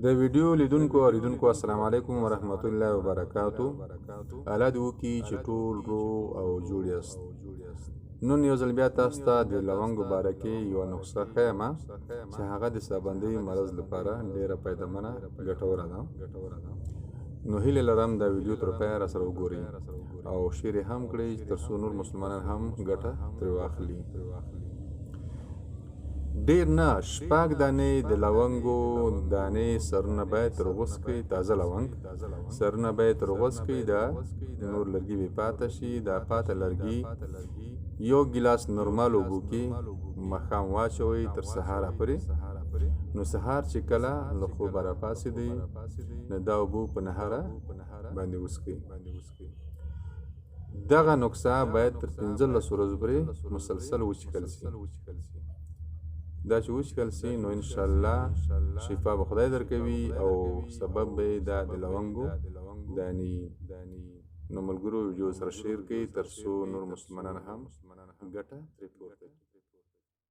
د ویډیو لیدونکو اوریدونکو السلام علیکم ورحمت الله وبرکاتو. الله دې وکړي چې ټول روغ او جوړ یاست. نن یو ځل بیا تاسو ته د لونګو باره کې یوه نسخه ښیم چې هغه د سابندۍ مرض لپاره ډېره فایدهمنه ګټوره ده. نو هیله لرم دا ویډیو تر پایه راسره وګورئ او شیر یې هم کړئ تر څو نور مسلمانان هم ګټه ترې واخلي. ډیر نه، شپږ دانې د لونګو دانې سرونه باید ترغوڅ کړئ. تازه لونګ سرونه باید ترغوڅ کړئ، دا نور لرګي بې پاته شي. دا پاته لرګي یو ګیلاس نورمال اوبو کې ماښام واچوئ تر سهاره پورې. نو سهار چې کله له خوبه راپاڅېدئ نو دا اوبه په نهاره باندې وڅښئ. دغه نسخه باید تر 15 ورځو پورې مسلسل وڅښل شي. دا چې وڅښل شي نو انشاءالله شفا به خدای درکوي او سبب به دا د لونګو دانې. نو ملګرو ویډیو سره شیر کړئ تر څو نور مسلمانان هم ګټه ترې پورته کړي.